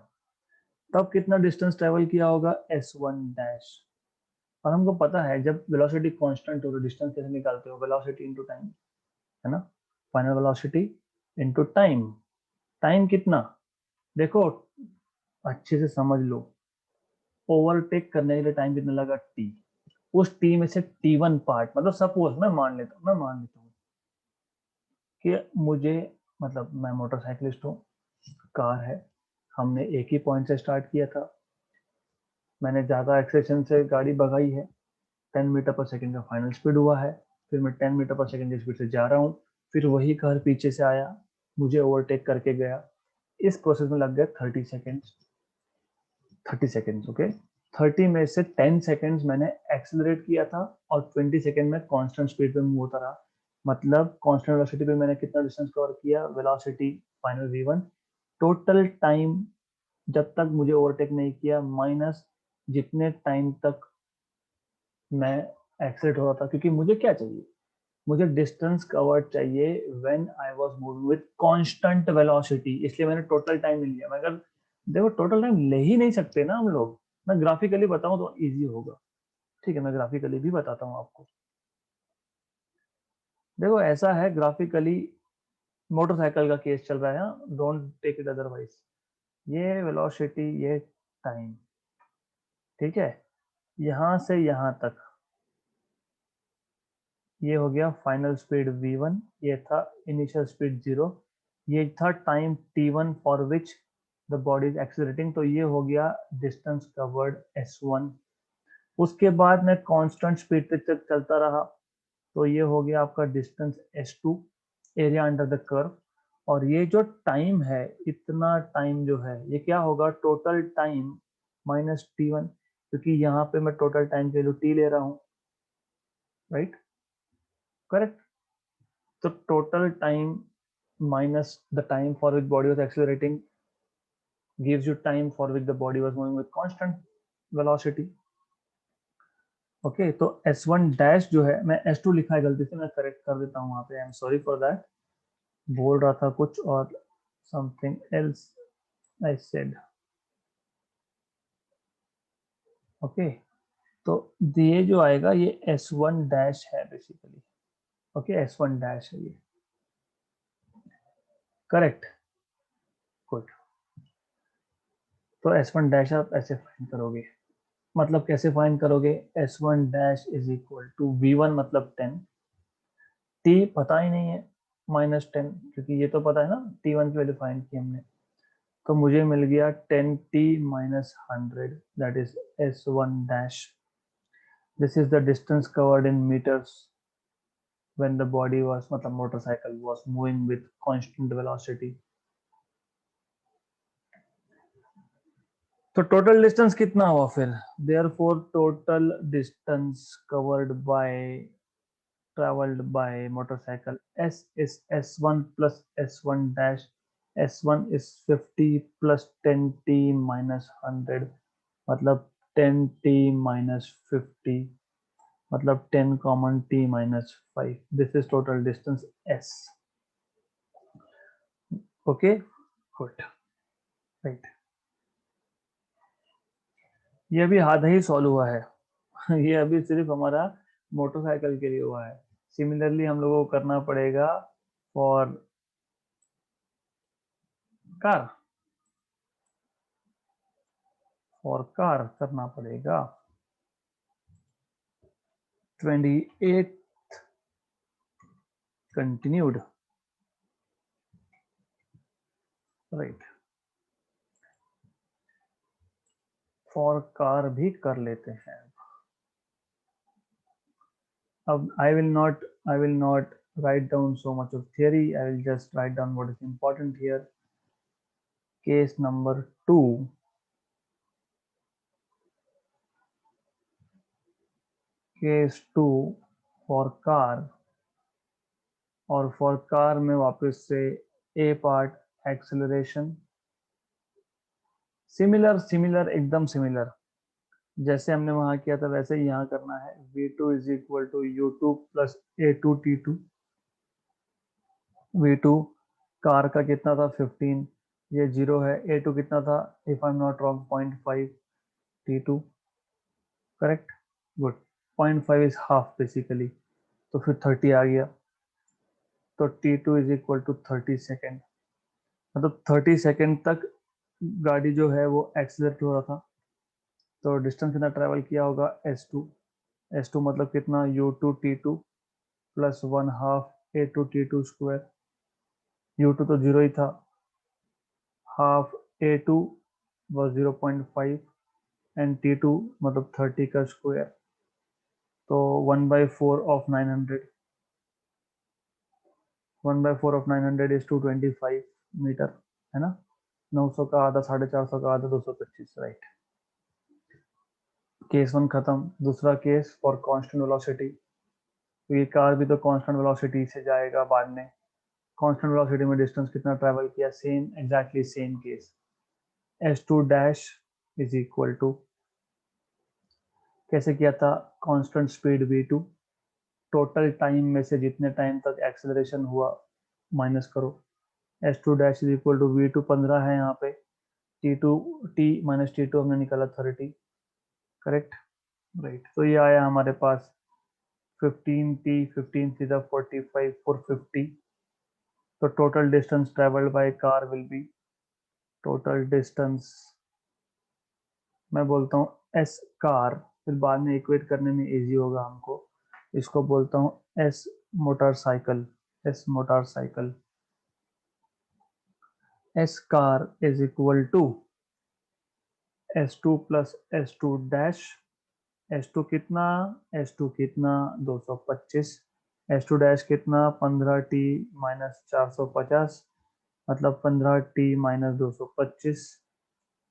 तब कितना डिस्टेंस ट्रेवल किया होगा s1 डैश। और हमको पता है जब वेलोसिटी कांस्टेंट हो तो डिस्टेंस कैसे निकालते हो, वेलोसिटी इनटू टाइम, है ना। Final velocity into time. Time कितना, देखो अच्छे से समझ लो, ओवरटेक करने के लिए टाइम कितना लगा, टी। उस टी में से t1 पार्ट, मतलब सपोज मैं मान लेता हूँ कि मुझे, मतलब मैं मोटरसाइकिलिस्ट हूँ, कार है, हमने एक ही पॉइंट से स्टार्ट किया था, मैंने ज़्यादा एक्सेलेरेशन से गाड़ी भगाई है, 10 मीटर पर सेकंड का फाइनल स्पीड हुआ है, फिर मैं 10 मीटर पर सेकंड की स्पीड से जा रहा हूँ, फिर वही कार पीछे से आया, मुझे ओवरटेक करके गया। इस प्रोसेस में लग गया 30 सेकेंड्स, ओके। 30 में से 10 सेकेंड्स मैंने एक्सेलरेट किया था और 20 सेकेंड में कांस्टेंट स्पीड पे मूव होता रहा। मतलब कांस्टेंट वेलोसिटी पे मैंने कितना डिस्टेंस कवर किया, velocity final v1, total time जब तक मुझे ओवरटेक नहीं किया, माइनस जितने टाइम तक मैं एक्सेलरेट हो रहा था, क्योंकि मुझे क्या चाहिए, मुझे डिस्टेंस कवर्ड चाहिए when I was moving with constant velocity, इसलिए मैंने टोटल टाइम नहीं लिया। मगर देखो टोटल टाइम ले ही नहीं सकते ना हम लोग, मैं ग्राफिकली बताऊं तो इजी होगा। ठीक है, मैं ग्राफिकली भी बताता हूँ आपको। देखो ऐसा है, ग्राफिकली मोटरसाइकिल का केस चल रहा है, डोंट टेक इट अदरवाइज। ये वेलोसिटी, ये टाइम, ठीक है, यहां से यहां तक ये हो गया फाइनल स्पीड v1, ये था इनिशियल स्पीड 0, ये था time t1 for which the body is accelerating, तो ये हो गया डिस्टेंस कवर्ड s1। उसके बाद मैं कांस्टेंट स्पीड तक चलता रहा, तो ये हो गया आपका distance s2, area under the curve. और ये जो टाइम है, इतना टाइम जो है, ये क्या होगा, टोटल टाइम माइनस t1, क्योंकि यहाँ पे मैं टोटल टाइम की वैल्यू t ले रहा हूँ, right, correct. So total time minus the time for which body was accelerating gives you time for which the body was moving with constant velocity. Okay तो S1 डैश जो है, मैं S2 लिखा है गलती से, मैं करेक्ट कर देता हूँ वहां पे, I am sorry for that, बोल रहा था कुछ और something else I said. Okay तो ये जो आएगा ये S1 डैश है बेसिकली, ओके S1 डैश है ये, करेक्ट, गुड। तो S1 डैश आप ऐसे फाइंड करोगे, मतलब कैसे फाइंड करोगे, S1 dash is equal to V1 मतलब 10, T पता ही नहीं है, -10, क्योंकि ये तो पता है ना, T1 की वैल्यू फाइंड की हमने, तो मुझे मिल गया 10T minus 100, that is S1 dash. This is the distance covered in meters when the body was, मतलब motorcycle was moving with constant velocity। तो टोटल डिस्टेंस कितना हुआ फिर, therefore total distance covered by traveled by motorcycle S is S1 plus S1 dash, S1 is 50 plus 10T minus 100, मतलब 10T minus 50, मतलब 10 common T minus 5, this is total distance S। okay good, right, ये अभी आधा ही सॉल्व हुआ है ये अभी सिर्फ हमारा मोटरसाइकिल के लिए हुआ है, सिमिलरली हम लोगों को करना पड़ेगा फॉर कार, फॉर कार करना पड़ेगा। 28 continued, राइट, फॉर कार भी कर लेते हैं। अब I will not write down so much of theory, I will just write down what is important here। case number 2, case 2 for car, और फॉर कार में वापस से ए पार्ट एक्सेलरेशन, सिमिलर एकदम सिमिलर, जैसे हमने वहां किया था वैसे ही यहाँ करना है। v2 is equal to u2 plus a2 t2, V2 car का कितना था 15, ये 0 है। A2 कितना था, if I am not wrong 0.5, T2 correct, good. 0.5 is half basically, तो फिर 30 आ गया, तो T2 is equal to 30 second. मतलब 30 सेकेंड तक गाड़ी जो है वो एक्सीलरेट हो रहा था। तो डिस्टेंस कितना ट्रेवल किया होगा, S2 मतलब कितना, U2T2 plus 1/2 A2T2 square. U2 तो 0 ही था, half A2 was 0.5 and T2 मतलब 30 का स्क्वायर, तो 1/4 ऑफ 900, 1/4 ऑफ 900 इज 225 मीटर, है ना। 900 का आधा, 450 का आधा, 225, राइट। केस 1 खत्म। दूसरा केस फॉर कांस्टेंट वेलोसिटी, तो ये कार भी तो कांस्टेंट वेलोसिटी से जाएगा बाद में। कांस्टेंट वेलोसिटी में डिस्टेंस कितना ट्रैवल किया, same, exactly same case. S2 dash is equal to, कैसे किया था, constant speed V2, total time में से जितने टाइम तक एक्सेलरेशन हुआ माइनस करो। S2 dash is equal to V2 15 है यहाँ पे, T2 T माइनस T2 हमने निकाला 30, करेक्ट, राइट। तो ये आया हमारे पास 15T, 15 सीधा 45 450। तो total distance travelled by car will be, total distance मैं बोलता हूँ S कार, फिर बाद में इक्वेट करने में इजी होगा हमको, इसको बोलता हूँ S motorcycle, S motorcycle. S car is equal to S2 plus S2 dash, S2 कितना, S2 कितना 225, S2 डैश कितना 15T माइनस 450, मतलब 15T माइनस 225,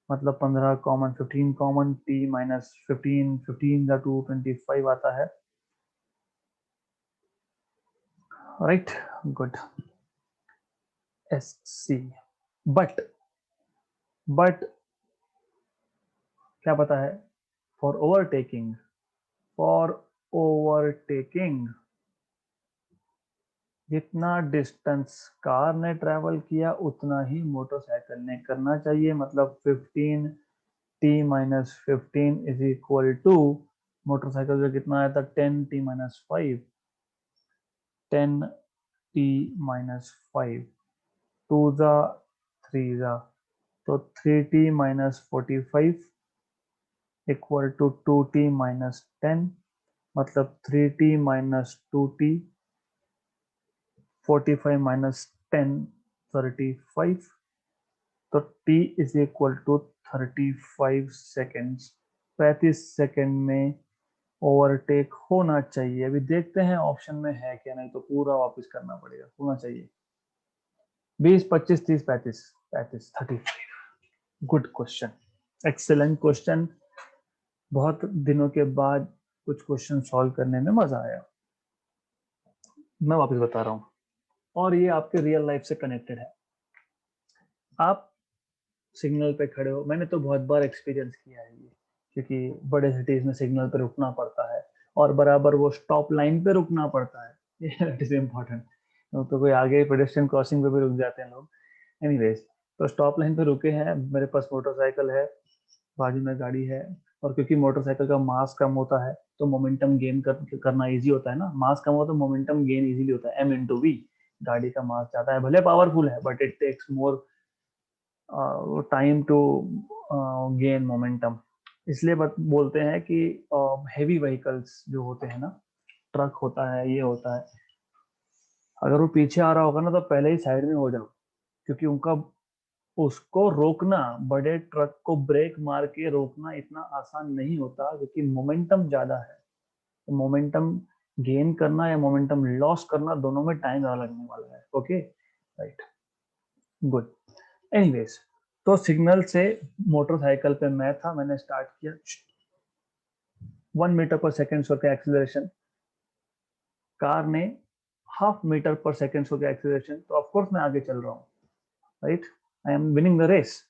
मतलब 15 कॉमन 15 कॉमन, T माइनस 15, 15 का 225 आता है, राइट, गुड। SC, बट क्या पता है, फॉर ओवरटेकिंग, फॉर ओवरटेकिंग जितना डिस्टेंस कार ने ट्रेवल किया उतना ही मोटरसाइकिल ने करना चाहिए। मतलब 15T minus 15 is equal to, motorcycle से कितना आया था 10T माइनस 5, 10T माइनस 5, 2 जा 3 जा, तो 3T minus 45 equal to 2T minus 10, मतलब 3T माइनस 2T, 45 माइनस 10 35, तो T is equal to 35 seconds. 35 second में ओवरटेक होना चाहिए। अभी देखते हैं ऑप्शन में है क्या, नहीं तो पूरा वापस करना पड़ेगा, होना चाहिए 20 25 30 35 35 35। Good question, excellent question. बहुत दिनों के बाद कुछ क्वेश्चन सॉल्व करने में मजा आया, मैं वापस बता रहा हूँ, और ये आपके रियल लाइफ से कनेक्टेड है। आप सिग्नल पे खड़े हो, मैंने तो बहुत बार एक्सपीरियंस किया है ये, क्योंकि बड़े सिटीज में सिग्नल पे रुकना पड़ता है और बराबर वो स्टॉप लाइन पे रुकना पड़ता है, ये इट इज इम्पोर्टेंट। तो कोई आगे पेडेस्ट्रियन क्रॉसिंग पे भी रुक जाते हैं लोग। एनीवेज, तो स्टॉप लाइन पे रुके हैं, मेरे पास मोटरसाइकिल है, बाजू में गाड़ी है, और क्योंकि मोटरसाइकिल का मास कम होता है तो मोमेंटम गेन करना इजी होता है ना, मास कम हो तो मोमेंटम गेन इजीली होता है, M × V। गाड़ी का मास ज्यादा है, भले पावरफुल है, but it takes more time to gain momentum. इसलिए बोलते हैं कि हेवी व्हीकल्स जो होते हैं ना, ट्रक होता है, ये होता है, अगर वो पीछे आ रहा होगा ना तो पहले ही साइड में हो जाओ, क्योंकि उनका उसको रोकना, बड़े ट्रक को ब्रेक मार के रोकना इतना आसान नहीं होता, क्योंकि मोमेंटम ज्यादा है। तो मोमेंटम गेन करना या मोमेंटम लॉस करना, दोनों में टाइम ज्यादा लगने वाला है। Okay, right, good. एनीवेज, तो सिग्नल से मोटरसाइकिल पे मैं था, मैंने स्टार्ट किया 1 मीटर पर सेकेंड सो के एक्सीलरेशन, कार ने ½ मीटर पर सेकेंड सो के एक्सीलरेशन, तो ऑफकोर्स मैं आगे चल रहा हूँ, right, I am winning the race.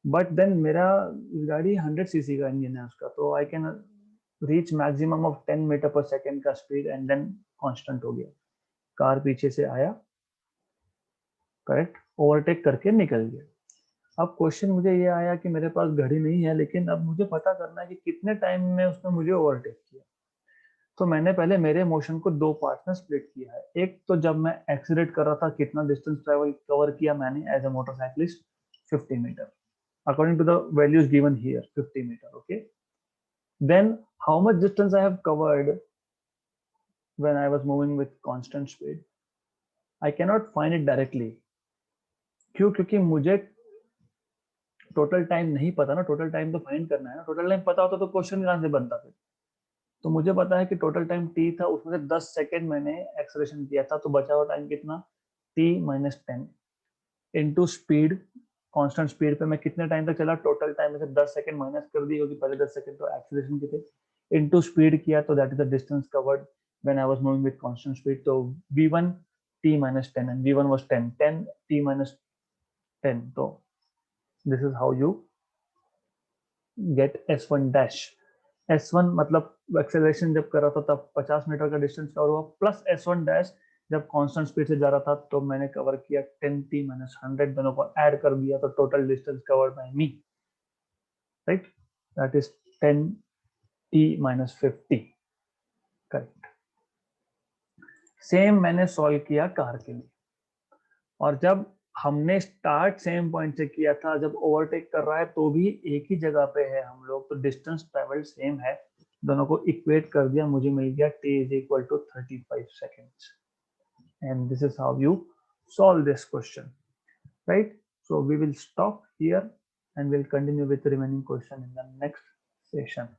But then मेरा गाड़ी 100 cc का इंजन है उसका, तो I can reach maximum of 10 meter per second का स्पीड, एंड देन कांस्टेंट हो गया। कार पीछे से आया, करेक्ट, ओवरटेक करके निकल गया। अब क्वेश्चन मुझे ये आया कि मेरे पास घड़ी नहीं है, लेकिन अब मुझे पता करना है कि कितने टाइम में उसने मुझे ओवरटेक किया। तो मैंने पहले मेरे मोशन को दो पार्ट में स्प्लिट किया है। एक तो जब मैं एक्सीलरेट कर रहा था, कितना डिस्टेंस ट्रेवल कवर किया मैंने as a motorcyclist, 50 meter, according to the values given here, 50 meter. Okay, then how much distance I have covered when I was moving with constant speed? I cannot find it directly. क्यों? क्योंकि मुझे टोटल टाइम नहीं पता ना, टोटल टाइम तो फाइंड करना है ना। टोटल टाइम पता होता तो क्वेश्चन कहां से बनता फिर। तो मुझे पता है कि टोटल टाइम t था, उसमें से 10 सेकेंड मैंने एक्सेलरेशन किया था, तो बचा हुआ टाइम कितना, t minus 10 into speed. Constant speed पे मैं कितने टाइम तक चला, टोटल टाइम में से 10 सेकंड माइनस कर दी, क्योंकि पहले 10 सेकंड तो एक्सेलरेशन के थे, इनटू स्पीड किया, तो that is the distance covered when I was moving with constant speed. तो v1 t minus 10 and v1 was 10, 10 t minus 10. तो this is how you get s1 dash. s1 मतलब एक्सेलरेशन जब कर रहा था तब 50 मीटर का डिस्टेंस कवर हुआ, प्लस s1 डैश जब कांस्टेंट स्पीड से जा रहा था तो मैंने कवर किया 10t minus 100, दोनों को ऐड कर दिया तो total distance covered bye me, right, that is 10t minus 50, correct. Same मैंने सॉल्व किया कार के लिए, और जब हमने स्टार्ट सेम पॉइंट से किया था, जब ओवरटेक कर रहा है तो भी एक ही जगह पे है हम लोग, तो डिस्टेंस ट्रेवल सेम है, दोनों को इक्वेट कर दिया, मुझे मिल गया t is equal to 35 seconds. And this is how you solve this question, right? So we will stop here and we'll continue with the remaining question in the next session.